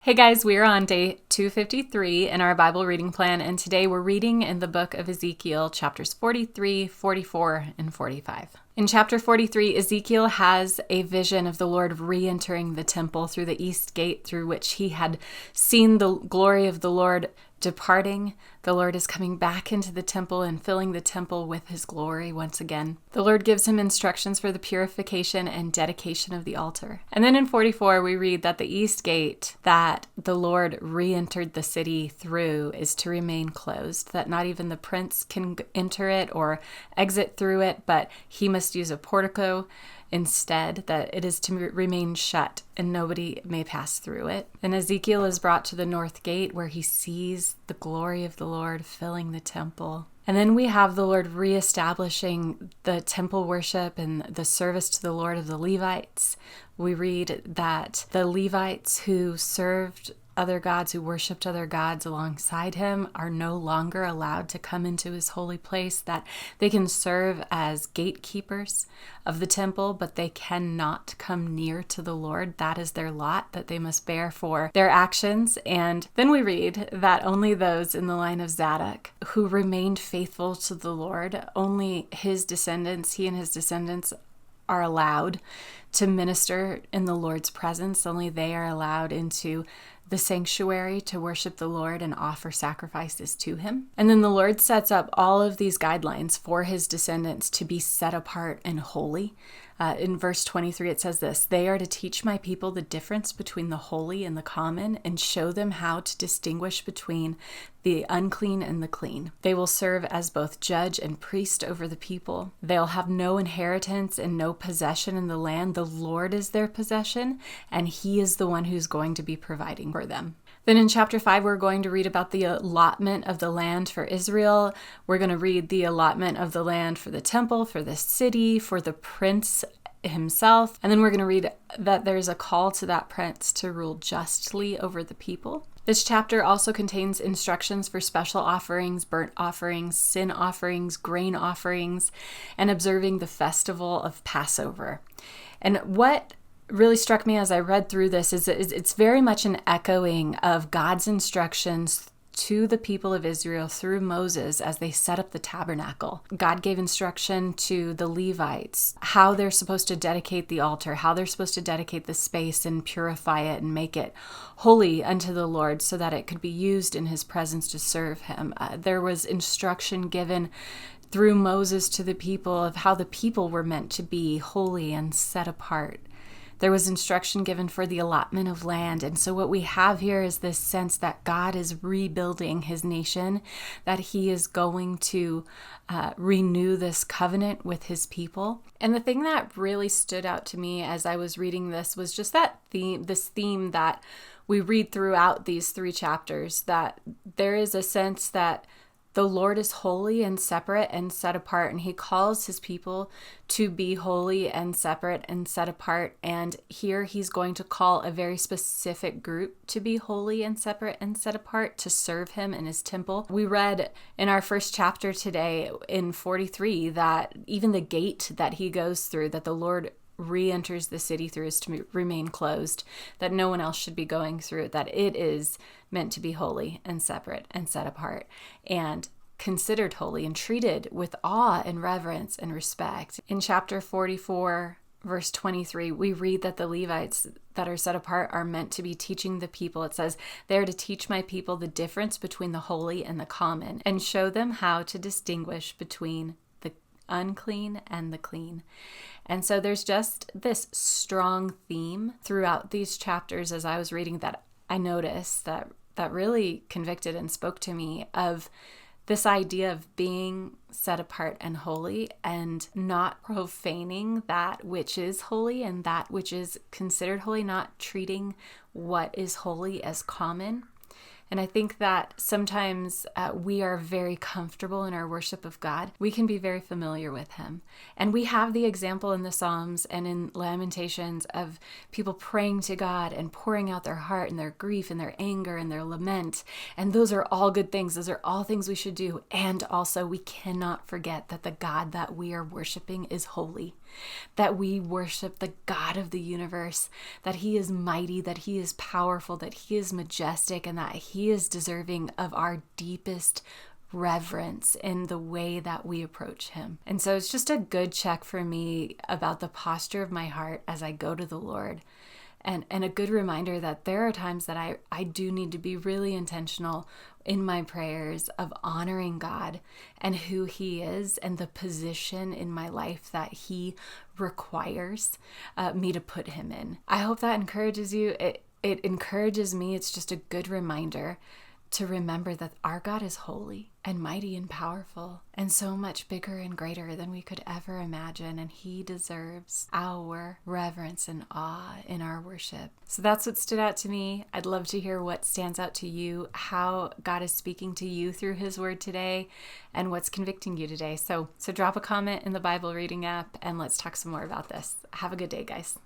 Hey guys, we are on day 253 in our Bible reading plan, and today we're reading in the book of Ezekiel, chapters 43, 44, and 45. In chapter 43, Ezekiel has a vision of the Lord re-entering the temple through the east gate through which he had seen the glory of the Lord departing. The Lord is coming back into the temple and filling the temple with his glory once again. The Lord gives him instructions for the purification and dedication of the altar. And then in 44, we read that the east gate that the Lord re-entered the city through is to remain closed, that not even the prince can enter it or exit through it, but he must use a portico instead, that it is to remain shut and nobody may pass through it. And Ezekiel is brought to the north gate where he sees the glory of the Lord filling the temple. And then we have the Lord reestablishing the temple worship and the service to the Lord of the Levites. We read that the Levites who served other gods, who worshipped other gods alongside him, are no longer allowed to come into his holy place, that they can serve as gatekeepers of the temple, but they cannot come near to the Lord. That is their lot that they must bear for their actions. And then we read that only those in the line of Zadok who remained faithful to the Lord, only his descendants, he and his descendants are allowed to minister in the Lord's presence. Only they are allowed into the sanctuary to worship the Lord and offer sacrifices to him. And then the Lord sets up all of these guidelines for his descendants to be set apart and holy. In verse 23, it says this: "They are to teach my people the difference between the holy and the common, and show them how to distinguish between the unclean and the clean. They will serve as both judge and priest over the people. They'll have no inheritance and no possession in the land. The Lord is their possession, and he is the one who's going to be providing for them." Then in chapter 5, we're going to read about the allotment of the land for Israel. We're going to read the allotment of the land for the temple, for the city, for the prince himself. And then we're going to read that there's a call to that prince to rule justly over the people. This chapter also contains instructions for special offerings, burnt offerings, sin offerings, grain offerings, and observing the festival of Passover. And what really struck me as I read through this is it's very much an echoing of God's instructions to the people of Israel through Moses as they set up the tabernacle. God gave instruction to the Levites how they're supposed to dedicate the altar, how they're supposed to dedicate the space and purify it and make it holy unto the Lord so that it could be used in his presence to serve him. There was instruction given through Moses to the people of how the people were meant to be holy and set apart. There was instruction given for the allotment of land. And so what we have here is this sense that God is rebuilding his nation, that he is going to renew this covenant with his people. And the thing that really stood out to me as I was reading this was just this theme that we read throughout these 3 chapters, that there is a sense that the Lord is holy and separate and set apart, and he calls his people to be holy and separate and set apart. And here he's going to call a very specific group to be holy and separate and set apart to serve him in his temple. We read in our first chapter today in 43 that even the gate that he goes through, that the Lord re-enters the city through, is to remain closed, that no one else should be going through it, that it is meant to be holy and separate and set apart and considered holy and treated with awe and reverence and respect. In chapter 44, verse 23, we read that the Levites that are set apart are meant to be teaching the people. It says, "They are to teach my people the difference between the holy and the common, and show them how to distinguish between the unclean and the clean." And so there's just this strong theme throughout these chapters as I was reading that I noticed that really convicted and spoke to me of this idea of being set apart and holy and not profaning that which is holy and that which is considered holy, not treating what is holy as common. And I think that sometimes we are very comfortable in our worship of God. We can be very familiar with him. And we have the example in the Psalms and in Lamentations of people praying to God and pouring out their heart and their grief and their anger and their lament. And those are all good things. Those are all things we should do. And also, we cannot forget that the God that we are worshiping is holy, that we worship the God of the universe, that he is mighty, that he is powerful, that he is majestic, and that he is deserving of our deepest reverence in the way that we approach him. And so it's just a good check for me about the posture of my heart as I go to the Lord. And a good reminder that there are times that I do need to be really intentional in my prayers of honoring God and who he is and the position in my life that he requires me to put him in. I hope that encourages you. It encourages me. It's just a good reminder to remember that our God is holy and mighty and powerful and so much bigger and greater than we could ever imagine. And he deserves our reverence and awe in our worship. So that's what stood out to me. I'd love to hear what stands out to you, how God is speaking to you through his word today, and what's convicting you today. So drop a comment in the Bible reading app and let's talk some more about this. Have a good day, guys.